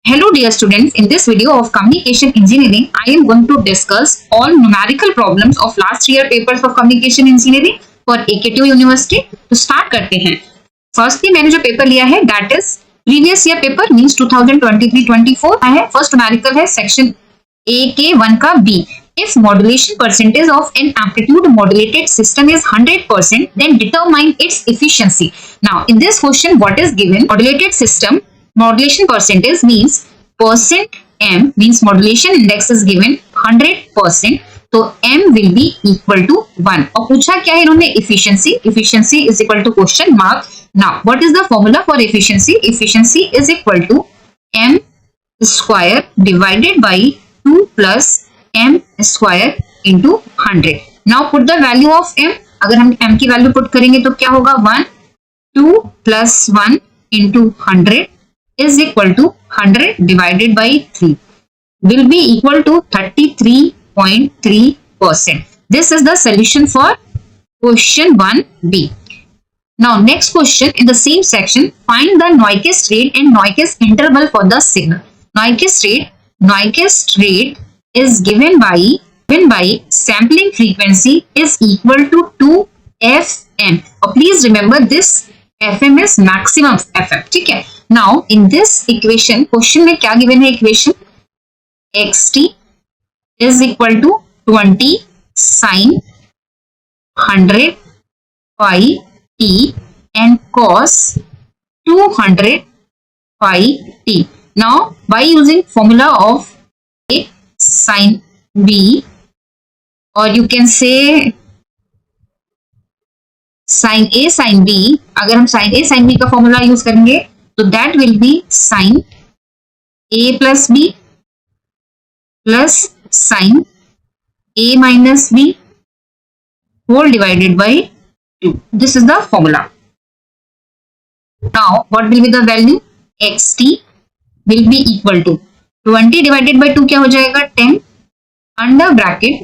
Hello dear students, in this video of Communication Engineering, I am going to discuss all numerical problems of last year papers of Communication Engineering for AKTU University. तो start करते हैं. Firstly मैंने जो paper लिया है that is previous year paper means 2023-24 है. First numerical है section A के 1 का B. If modulation percentage of an amplitude modulated system is 100%, then determine its efficiency. Now in this question what is given? Modulated system modulation percentage means percent m means modulation index is given 100%, तो m will be equal to 1 और पूछा क्या है इन्होंने efficiency is equal to question mark. Now what is the formula for efficiency? Efficiency is equal to m square divided by 2 plus m square into 100. Now put the value of m. अगर हम m की value put करेंगे तो क्या होगा 1 2 plus 1 into 100 is equal to 100 divided by 3 will be equal to 33.3%. This is the solution for question 1B. Now next question in the same section, find the Nyquist rate and Nyquist interval for the signal. Nyquist rate is given by sampling frequency is equal to 2fm. और please remember this fm is maximum fm. ठीक है. Now in this equation, question में क्या given है equation? xt is equal to 20 sin 100 pi t and cos 200 pi t. Now by using formula of a sin b, or you can say sin a sin b, अगर हम sin a sin b का formula use करेंगे तो that will be sin a plus b plus sin a minus b whole divided by 2. This is the formula. Now what will be the value? xt will be equal to 20 divided by 2 क्या हो जाएगा 10 under bracket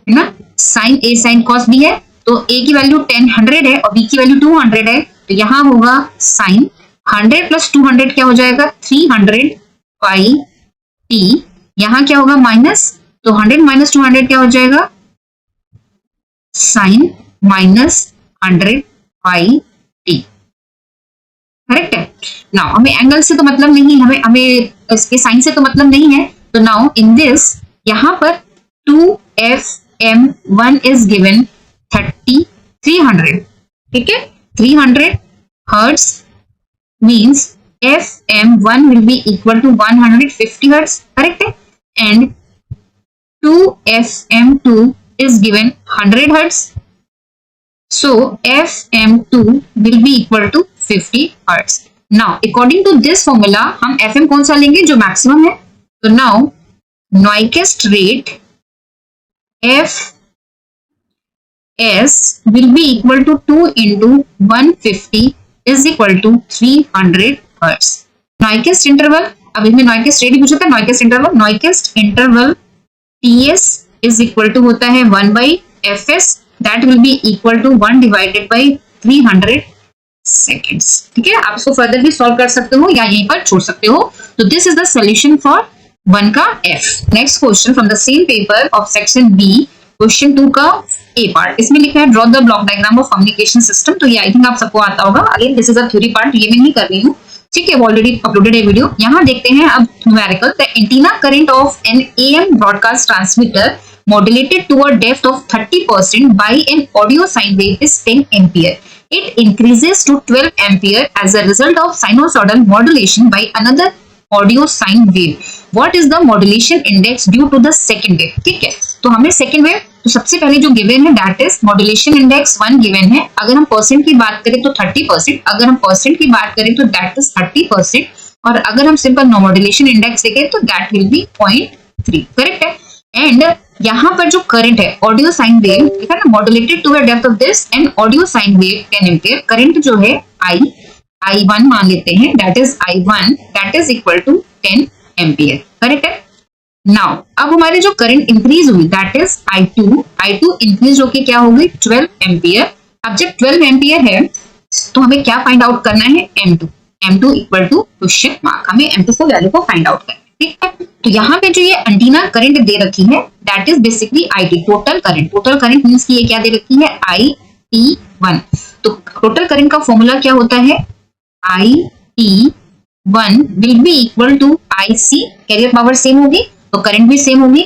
है ना, sin a sin cos b है तो a की value 10 100 है और b की वैल्यू 200 है, तो यहां होगा sin 100 प्लस 200 क्या हो जाएगा 300 पाई t. यहां क्या होगा माइनस, तो 100 माइनस 200 क्या हो जाएगा sin माइनस 100 पाई t. करेक्ट है. नाउ हमें एंगल से तो मतलब नहीं, हमें इसके साइन से तो मतलब नहीं है. तो नाउ इन दिस यहां पर 2fm1 इज गिवन 300. ठीक है, 300 hertz means fm1 will be equal to 150 hertz. correct है. And 2fm2 is given 100 hertz, so fm2 will be equal to 50 hertz. Now according to this formula हम fm कौन सा लेंगे जो मैक्सिमम है, तो now Nyquist rate fs will be equal to 2 into 150 is equal to 300 hertz. Nyquist interval, अब इसमें Nyquist rate पूछा था. Nyquist interval ts is equal to होता है 1 by fs, that will be equal to 1 divided by 300 seconds. ठीक है, आप इसको फर्दर भी सॉल्व कर सकते हो या यहीं पर छोड़ सकते हो. तो this is the solution for 1 का f. Next question from the same paper of section B, question 2 का ए पार्ट. इसमें लिखा है draw the block diagram of communication system. तो ये आई थिंक आप सबको आता होगा. Again this is a theory part, ये मैं नहीं कर रही हूँ. ठीक है, ऑलरेडी अपलोडेड है वीडियो. यहाँ देखते हैं अब numerical. The antenna current of an AM broadcast transmitter modulated to a depth of 30% by an audio sine wave is 10 ampere. It increases to 12 ampere as a result of sinusoidal modulation by another audio sine wave. What is the modulation index due to the second wave? ठीक है, तो हमें second wave, तो सबसे पहले जो given है that is modulation index 1 given है. अगर हम परसेंट की बात करें तो 30%, अगर हम परसेंट की बात करें तो दैट इज 30%, और अगर हम सिंपल नो मॉड्यूलेशन इंडेक्स देखें तो दैट विल बी 0.3. करेक्ट है. एंड यहाँ पर जो करंट है ऑडियो साइन वेव, ठीक है ना, modulated to the depth of this and audio sine wave 10 ampere. Current जो है I1 मान लेते हैं, that is I1 that is equal to 10 ampere. Correct है. नाउ अब हमारे जो करंट इंक्रीज हुई दैट इज I2 इंक्रीज होके क्या होगी 12 एम्पियर. अब जब 12 एम्पियर है तो हमें क्या फाइंड आउट करना है M2. m2 equal to question mark, हमें m2 को वैल्यू को फाइंड आउट करना है, ठीक है। तो यहाँ पे जो ये एंटीना करंट दे रखी है that is basically IT, total current. Total current means कि ये क्या दे रखी है, IT1। तो टोटल करंट का फॉर्मूला क्या होता है, IT1 will be equal to IC, carrier power same होगी तो करंट भी सेम होगी,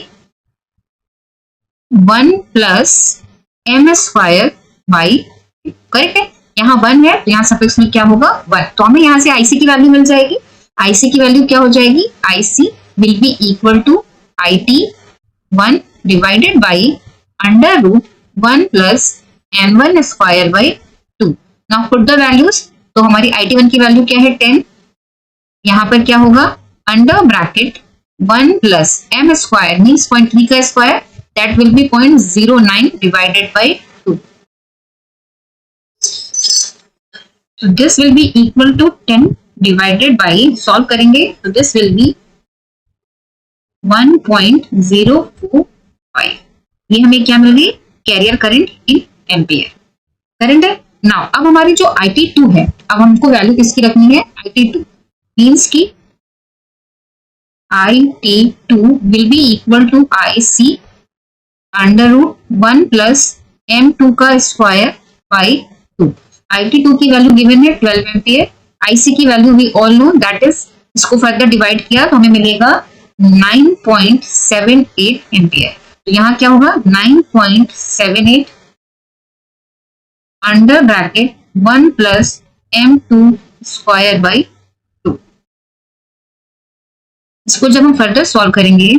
1 plus m square by, correct है। यहाँ 1 है तो यहाँ सफिक्स में क्या होगा 1, तो हमें यहाँ से IC की वैल्यू मिल जाएगी। IC की वैल्यू क्या हो जाएगी, IC will be equal to IT1 divided by under root 1 plus m1 square by 2। Now put the values, तो हमारी IT1 की वैल्यू क्या है 10, यहाँ पर क्या होगा under bracket 1 plus m square means 0.3 का square that will B 0.09 divided by 2। So this will be equal to 10 divided by, solve करेंगे तो this will be 1.045। ये हमें क्या मिल गई, career current in ampere, current है। नाउ अब हमारी जो IT2 है, अब हमको वैल्यू किसकी रखनी है, IT2 मीन्स की IT2 will be equal to IC under root 1 plus m2 का स्क्वायर बाई 2। IT2 की वैल्यू गिवन है 12 एम्पियर, IC की value we all know that is, इसको फर्दर डिवाइड किया तो हमें मिलेगा 9.78 एम्पियर। तो यहाँ क्या होगा 9.78 under bracket 1 plus m2 square by 2। इसको जब हम फर्दर सॉल्व करेंगे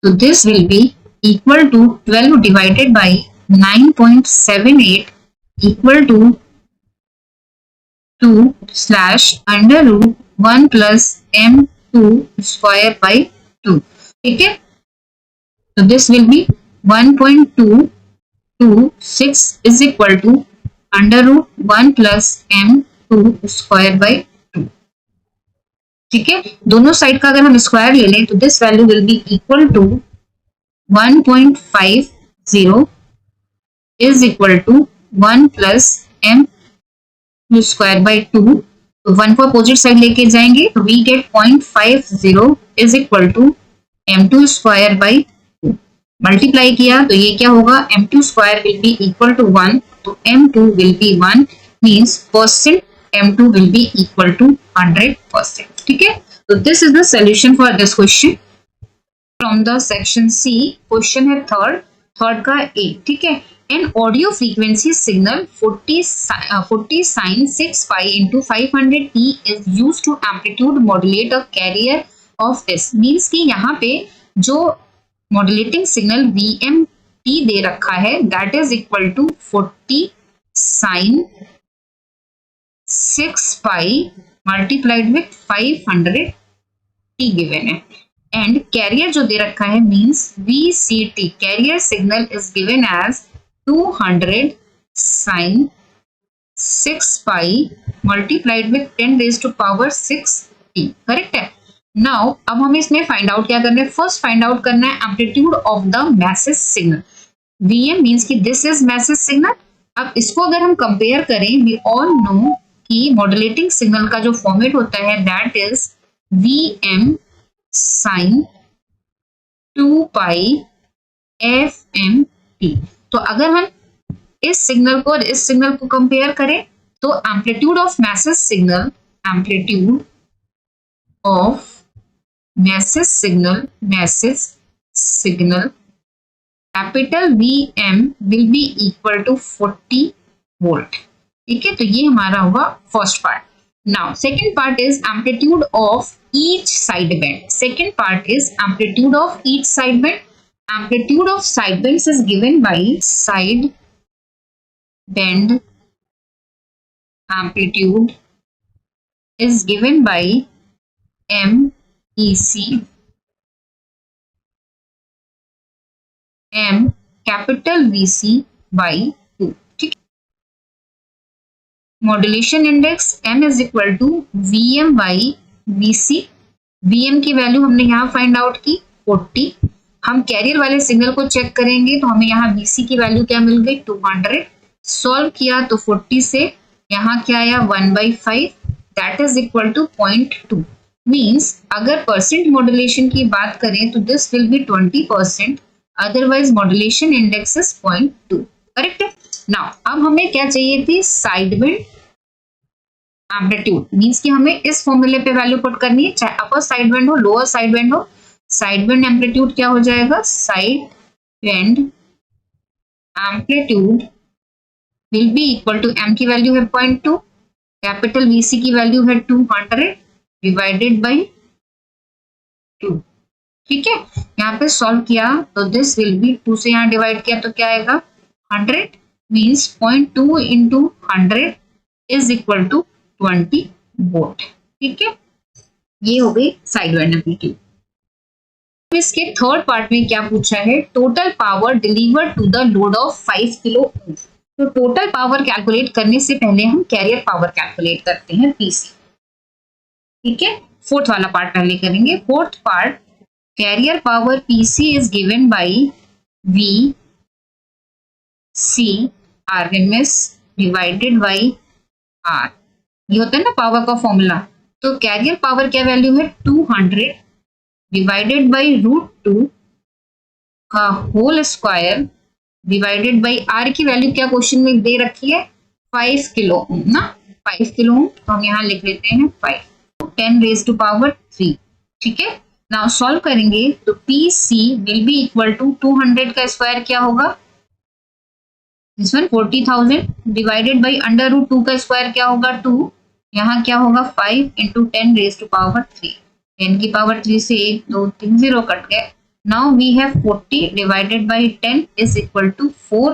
तो this will B equal to 12 divided by 9.78 equal to 2 slash under root 1 plus m2 square by 2, ठीक है। तो this will be 1.226 is equal to under root 1 plus m2 square by 2, ठीक है। दोनों साइड का अगर हम स्क्वायर ले लें तो this value will be equal to 1.50 is equal to 1 plus m square by 2। तो 1 को अपोजिट साइड लेके जाएंगे तो we get 0.50 is equal to m2 square by 2। Multiply किया तो ये क्या होगा, m2 square will be equal to 1, तो m2 will be 1 means percent m2 will be equal to 100%, ठीक है। तो this is the solution for this question from the section C। Question है थर्ड का A, ठीक है। An audio frequency signal 40 sin 6 pi into 500 t is used to amplitude modulate a carrier of S। Means कि यहाँ पे जो modulating signal VMT दे रखा है that is equal to 40 sin 6 pi multiplied with 500 t given है। And carrier जो दे रखा है means VCT, carrier signal is given as 200 sin 6 pi multiplied with 10 raised to power 6t, correct है। Now अब हमें इसमें फाइंड आउट क्या करना है, फर्स्ट फाइंड आउट करना है amplitude of the message signal. VM means कि दिस इज मैसेज सिग्नल। अब इसको अगर हम कंपेयर करें, वी ऑल नो कि मॉड्यूलेटिंग सिग्नल का जो फॉर्मेट होता है that is VM sin 2 pi FMT। तो अगर हम इस सिग्नल को और इस सिग्नल को कंपेयर करें तो amplitude of message signal, amplitude of message signal capital VM will be equal to 40 volt, ठीक है। तो ये हमारा होगा first part. Now second part is amplitude of each side band। second part is amplitude of each side band। amplitude of side bands is given by side band amplitude is given by MEC M capital VC by 2, ठीक। Modulation index M is equal to VM by VC। VM की value हमने यहाँ find out की 40। हम career वाले signal को check करेंगे तो हमें यहाँ VC की वैल्यू क्या मिल गई 200। सॉल्व किया तो 40 से यहाँ क्या आया 1/5 that is equal to 0.2 means अगर परसेंट मॉड्यूलेशन की बात करें तो this will be 20%, otherwise modulation index is 0.2। Correct है। नाउ अब हमें क्या चाहिए थी, साइड बैंड एम्पलीट्यूड, मीन्स कि हमें इस फॉर्मूले पे वैल्यू पुट करनी है, चाहे अपर साइड बैंड हो लोअर साइड बैंड हो। साइड बैंड एम्पलीट्यूड क्या हो जाएगा, side band amplitude will be equal to M की वैल्यू है 0.2, कैपिटल वीसी की वैल्यू है 200 डिवाइडेड बाई 2। ठीक है, यहाँ पे सॉल्व किया तो दिस विल बी 2 से यहाँ डिवाइड किया तो क्या आएगा 100 means 0.2 into 100 is equal to 20 volt. ठीक है, ये हो गई साइड बैंड एम्पलीट्यूड। इसके थर्ड पार्ट में क्या पूछा है, total power delivered to the load of 5 kilo ohm. तो टोटल पावर कैलकुलेट करने से पहले हम कैरियर पावर कैलकुलेट करते हैं पीसी। ठीक है, फोर्थ वाला पार्ट पहले करेंगे। Fourth part, carrier power PC is given by V C RMS divided by R, ये होता है ना पावर का फॉर्मूला। तो कैरियर पावर क्या वैल्यू है 200 डिवाइडेड बाय √2 का whole square divided by R की वैल्यू क्या क्वेश्चन में दे रखी है 5 किलो ओम ना, 5 किलो ओम, तो हम यहाँ लिख लेते हैं 5 10 रेज टू पावर 3। ठीक है, नाउ सॉल्व करेंगे तो PC will be equal to 200 का स्क्वायर क्या होगा, दिस वन 40,000 डिवाइडेड बाई √2 का स्क्वायर क्या होगा 2, यहाँ क्या होगा 5 इंटू 10 रेज टू पावर 3, 10 की पावर 3 से 1 2 3 0 कट गए। Now we have 40 divided by 10 is equal to 4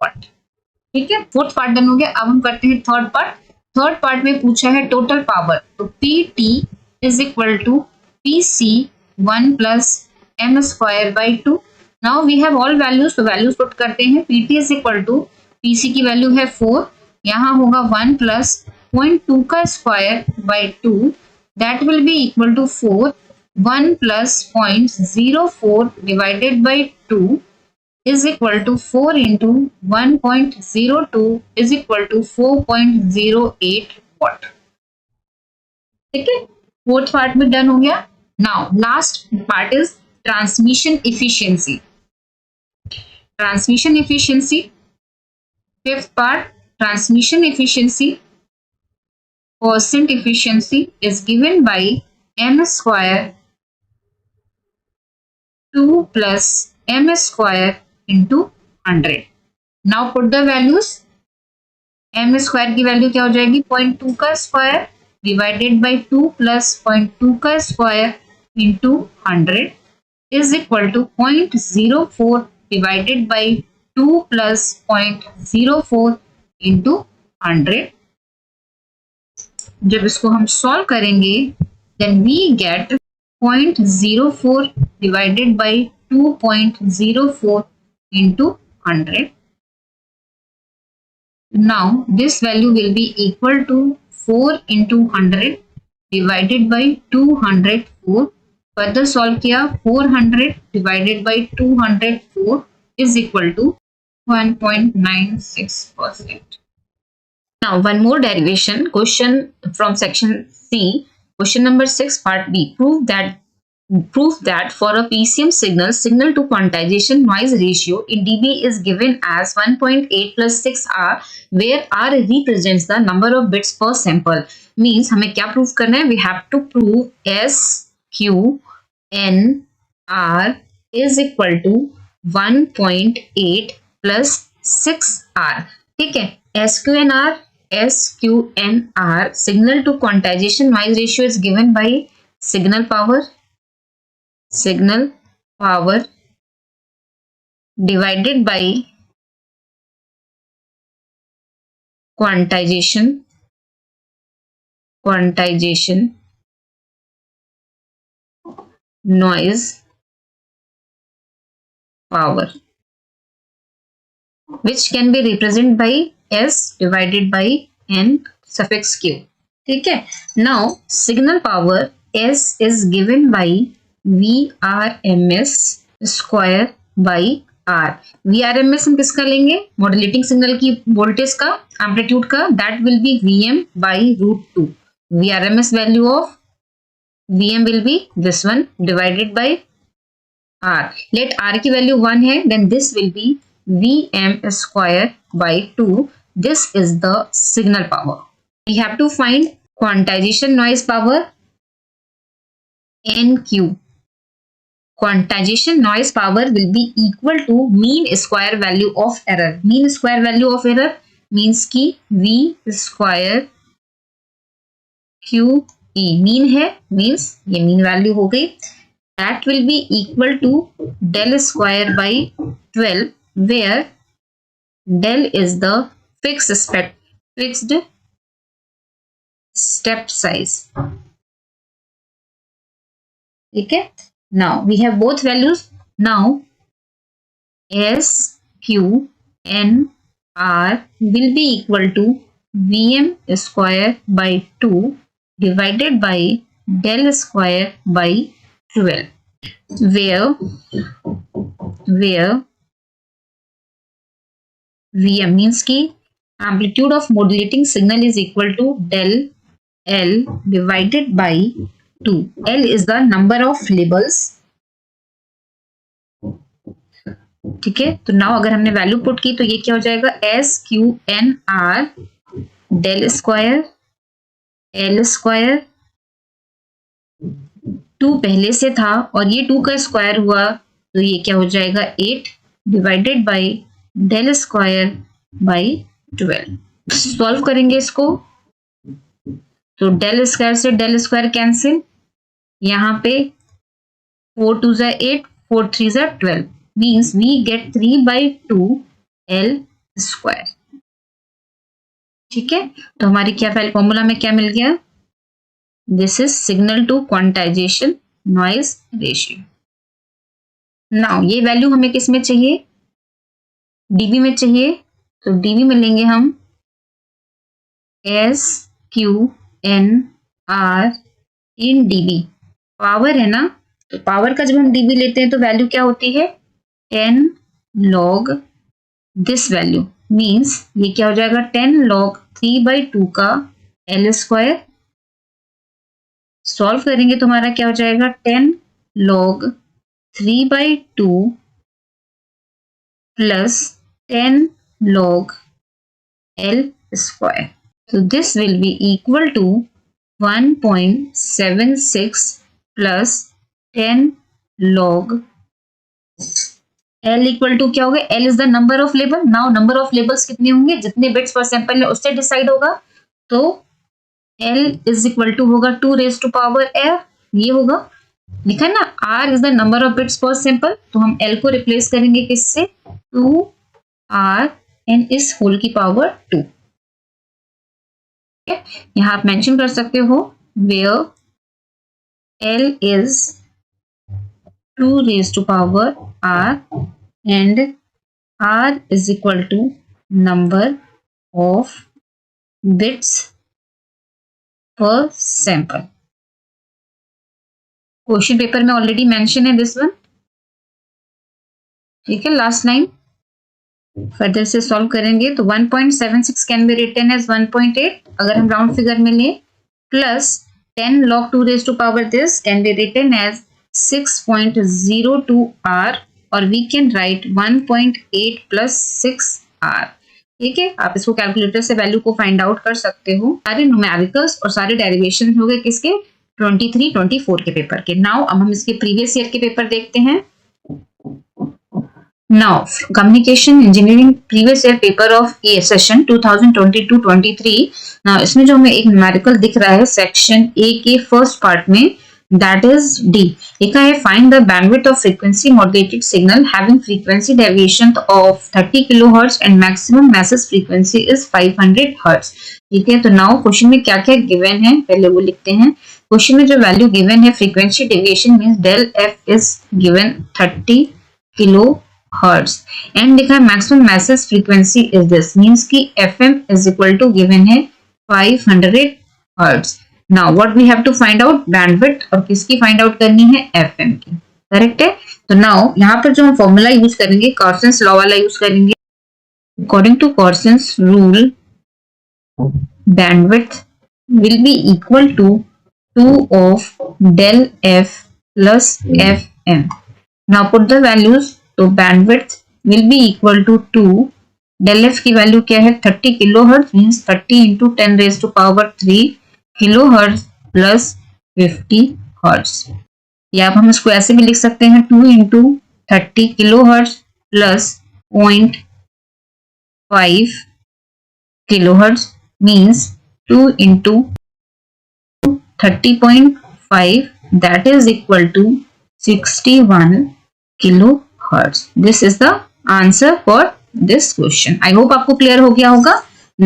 watt. ठीक है, फोर्थ पार्ट डन हो गया। अब हम करते हैं थर्ड पार्ट। थर्ड पार्ट में पूछा है टोटल पावर, तो PT is equal to PC 1 plus M square by 2। Now we have all values, तो वैल्यूज पुट करते हैं। PT is equal to, PC की वैल्यू है 4, यहाँ होगा 1 प्लस 0.2 का square by 2, that will be equal to 4, 1 plus 0.04 divided by 2 is equal to 4 into 1.02 is equal to 4.08 watt। ठीक है, फोर्थ पार्ट में डन हो गया। Now last part is transmission efficiency. Transmission efficiency, fifth part, transmission efficiency percent efficiency is given by m square 2 plus m square into 100। Now put the values, m square की value क्या हो जाएगी 0.2 का square divided by 2 plus 0.2 का square into 100 is equal to 0.04 divided by 2 plus 0.04 into 100। जब इसको हम solve करेंगे then we get 0.04 divided by 2.04 into 100. Now this value will be equal to 4 into 100 divided by 204. Further solve किया 400 divided by 204 is equal to 1.96%. Now one more derivation question from section C. Question number 6 part B. Prove that for a PCM signal to quantization noise ratio in dB is given as 1.8 plus 6R, where R represents the number of bits per sample. Means हमें क्या prove करना है? We have to prove S Q N R is equal to 1.8 plus 6R. ठीक है, SQNR signal to quantization noise ratio is given by signal power divided by quantization noise power, which can be represented by S divided by N suffix Q. ठीक है, now signal power S is given by VRMS square by R। VRMS हम किसका लेंगे? Modulating signal की voltage का, amplitude का, that will B VM by √2। VRMS value of VM will be this one divided by R. Let R की value 1 है, then this will be VM square by 2. This is the signal power. We have to find quantization noise power NQ. Quantization noise power will be equal to mean square value of error. Mean square value of error means कि V square QE mean है, means ये mean value हो गई. That will be equal to del square by 12, where del is the fixed step size. ठीक है. Now we have both values. Now S Q N R will be equal to VM square by 2 divided by del square by 12, where VM means कि amplitude of modulating signal is equal to del L divided by 2. L is the number of labels. ठीक है. तो now अगर हमने value put की तो ये क्या हो जाएगा, S Q N R del square L square, 2 पहले से था और ये 2 का स्क्वायर हुआ तो ये क्या हो जाएगा 8 divided by del square by 12. Solve करेंगे इसको तो डेल स्क्वायर से डेल स्क्वायर कैंसिल, यहाँ पे 4 2 जा 8 4 3 जा 12, means we get 3/2 L square. ठीक है. तो हमारी क्या फॉर्मूला में क्या मिल गया, this is signal to quantization noise ratio. Now ये वैल्यू हमें किस में चाहिए, डीबी में चाहिए. तो डीबी में लेंगे हम S Q N R in dB. Power है ना, तो पावर का जब हम डीबी लेते हैं तो वैल्यू क्या होती है 10 log दिस वैल्यू, मीन्स ये क्या हो जाएगा 10 log 3/2 का L स्क्वायर. सॉल्व करेंगे तो हमारा क्या हो जाएगा 10 log 3/2 plus 10 log L square. So this will be equal to 1.76 plus 10 log L equal to क्या हो गया, L is the number of label. Now number of labels कितने होंगे, जितने bits per sample है उससे डिसाइड होगा. तो L is equal to होगा 2 raised to power r. ये होगा लिखा है ना, R is the number of bits per sample. तो हम L को रिप्लेस करेंगे किससे, 2R and इस होल की पावर 2. यहां आप मेंशन कर सकते हो where L is 2 raised to power R and R is equal to number of bits per sample. Question paper में ऑलरेडी मेंशन है दिस वन. ठीक है. लास्ट लाइन फर्दर से सॉल्व करेंगे तो 1.76 कैन बी रिटन एज 1.8 अगर हम round figure में लें, plus 10 log 2 raised to power this can be written as 6.02 R और we can write 1.8 plus 6 R. ठीक है. आप इसको कैलकुलेटर से वैल्यू को फाइंड आउट कर सकते हो. सारे न्यूमेरिकल्स और सारे डेरिवेशन हो गए किसके, 23-24 के पेपर के. नाउ अब हम इसके प्रीवियस ईयर के पेपर देखते हैं. Now, communication engineering previous year paper of A session 2022-23. Now, इसमें जो हमें एक न्यूमेरिकल दिख रहा है सेक्शन A के फर्स्ट पार्ट में, that is D. लिखा है find the bandwidth of frequency modulated signal having frequency deviation of 30 kilohertz and maximum masses frequency is 500 hertz. ठीक है. तो नाउ क्वेश्चन में क्या क्या गिवन है पहले वो लिखते हैं. क्वेश्चन में जो वैल्यू गिवन है frequency deviation means del f is given 30 kilo hertz and लिखा है maximum masses frequency is this means कि FM is equal to given है 500 hertz. Now what we have to find out bandwidth और किसकी find out करनी है FM की. Correct है. तो नाउ यहाँ पर जो हम फॉर्मूला यूज करेंगे कॉर्सन्स लॉ वाला यूज करेंगे. According to Carson's rule bandwidth will be equal to 2 of del f plus fm. Now put the values. तो bandwidth will be equal to 2. del f की value क्या है 30 kilo hertz means 30 into 10 raise to power 3 kilo hertz plus 50 hertz, या आप हम इसको ऐसे भी लिख सकते हैं 2 into 30 kilo hertz plus 0.5 kilo hertz means 2 into 30.5 that is equal to 61 kilohertz. This is the answer for this question. I hope आपको क्लियर हो गया होगा.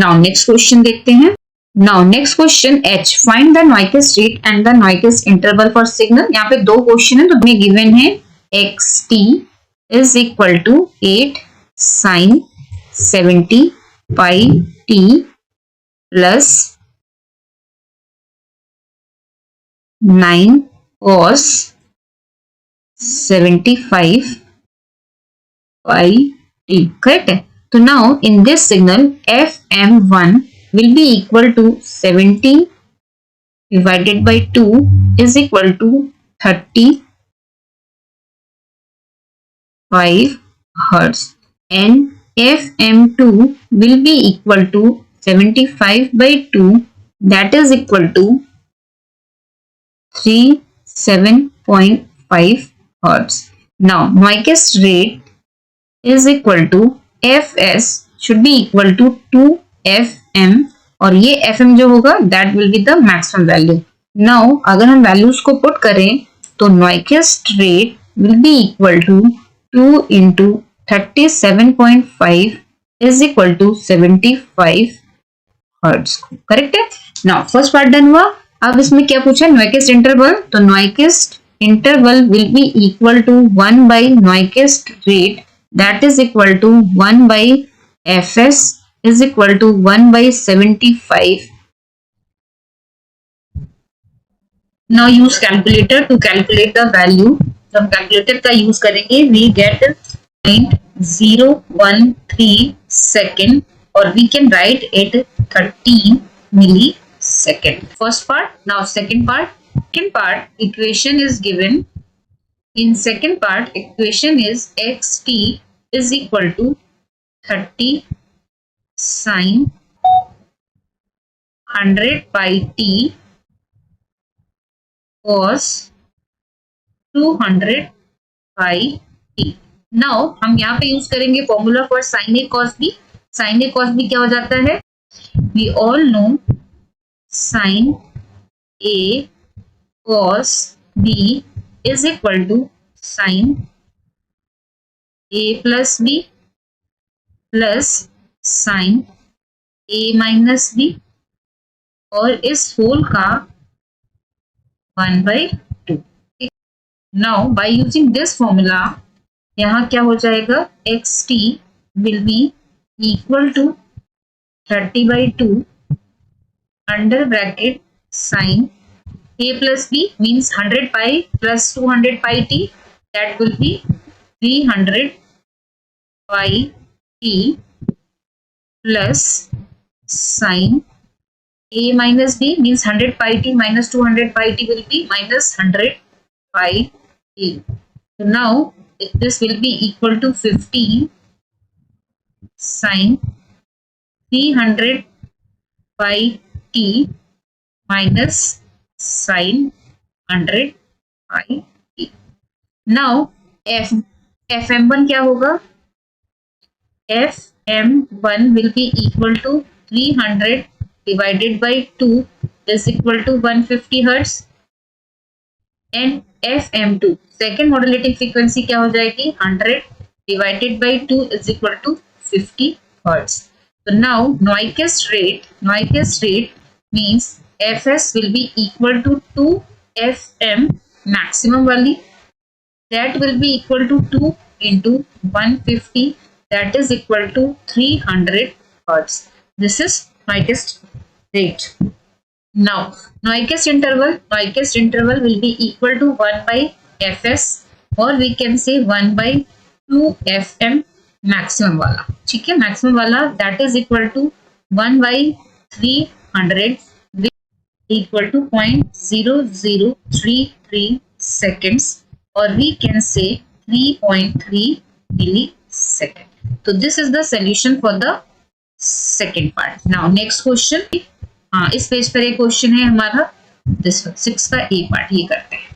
Now next question देखते हैं. Now next question H. Find the Nyquist rate and the Nyquist interval for signal. यहाँ पे दो question है तो हमें गिवन है xt is equal to 8 sin 70 pi t plus 9 cos 75 pi t. Correct? So now in this signal fm1 will be equal to 70 divided by 2 is equal to 35 hertz, and fm2 will be equal to 75 by 2 that is equal to 37.5 hertz. Now Nyquist rate is equal to fs should be equal to 2fm, और ये fm जो होगा that will be the maximum value. Now अगर हम values को put करें तो Nyquist rate will be equal to 2 into 37.5 is equal to 75 hertz. Correct है. Now first part डन हुआ. अब इसमें क्या पूछा Nyquist interval, तो Nyquist interval will be equal to 1 by Nyquist rate that is equal to 1 by fs is equal to 1 by 75. Now use calculator to calculate the value. तो हम calculator का use करेंगे. We get 0.013 second or we can write it 13 millisecond. First part. Now second part. Second part equation is given. In second part equation is xt is equal to 30 sin 100 pi t cos 200 pi t. Now हम यहाँ पे use करेंगे formula for sin a cos b. sin a cos b क्या हो जाता है? We all know sin a cos b is equal to sin a plus b plus sin a minus b और इस होल का 1 by 2. Now by using this formula यहाँ क्या हो जाएगा? xt will be equal to 30 by 2 under bracket sin a plus b means 100 pi plus 200 pi t, that will be 300 pi t plus sin a minus b means 100 pi t minus 200 pi t will be minus 100 pi t. So now this will be equal to 15 sin 300 pi t minus sin 100 pi t. Now fm1 क्या होगा? fm1 will be equal to 300 divided by 2 is equal to 150 hertz, and fm2 second modulating frequency क्या हो जाएगी? 100 divided by 2 is equal to 50 hertz. So now Nyquist rate means fs will be equal to 2fm maximum वाली, that will be equal to 2 into 150 that is equal to 300 hertz. This is Nyquist rate. Now Nyquist interval will be equal to 1 by fs or we can say 1 by 2fm maximum वाला. ठीक है, maximum वाला that is equal to 1 by 300 equal to 0.0033 seconds, or we can say 3.3 millisecond. So this is the solution for the second part. Now next question, इस page पर एक question है हमारा this 6 का ए पार्ट, ये करते हैं।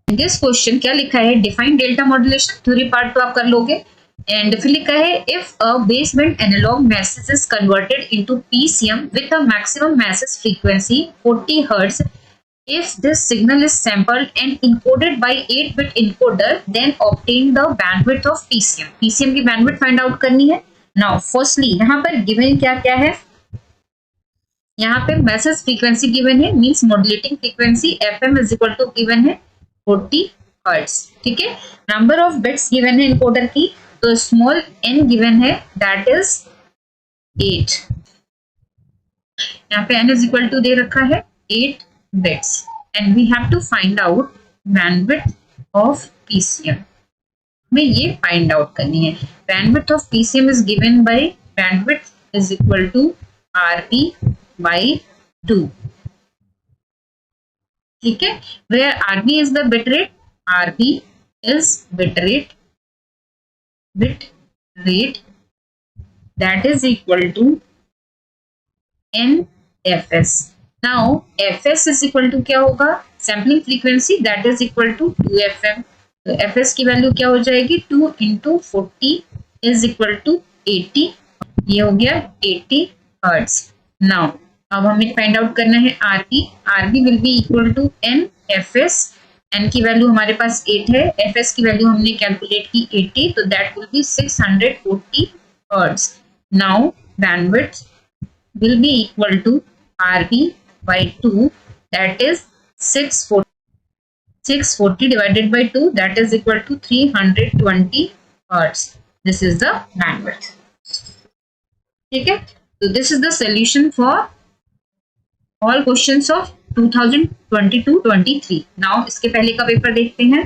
दिस क्वेश्चन क्या लिखा है, define delta modulation, theory part तो आप कर लोगे। एंड फिर लिखा है if a baseband analogue message is converted into PCM with a maximum message frequency 40 hertz, if this signal is sampled and encoded by 8-bit encoder, then obtain the bandwidth of PCM. PCM की bandwidth find out करनी है। Now firstly यहाँ पर given क्या क्या है, यहाँ पे मैसेज फ्रीक्वेंसी गिवन है, means modulating frequency FM is equal to given है 40 हर्ट्ज, ठीक है। नंबर ऑफ बिट्स गिवन है इनकोडर की, तो स्मॉल n गिवन है दैट इज 8, यहाँ पे n इज इक्वल टू दे रखा है 8 bits, and we have to find out bandwidth of PCM. हमें ये find out करनी है। bandwidth of PCM is given by bandwidth is equal to RB by 2, ठीक है। where RB is the bit rate, RB is bit rate that is equal to NFS. Now fs is equal to क्या होगा, sampling frequency that is equal to 2fm, तो fs की value क्या हो जाएगी 2 into 40 is equal to 80, ये हो गया 80 हर्ट्ज। नाउ अब हमें फाइंड आउट करना है RB will be equal to NFS, n की वैल्यू हमारे पास 8 है, fs की वैल्यू हमने कैलकुलेट की 80, तो that will be 640 hertz. Now bandwidth will be equal to RB by 2, that is 640 divided by 2, that is equal to 320 hertz. This is the bandwidth, ठीक है। So this is the solution for all questions of 2022-23. Now इसके पहले का paper देखते हैं।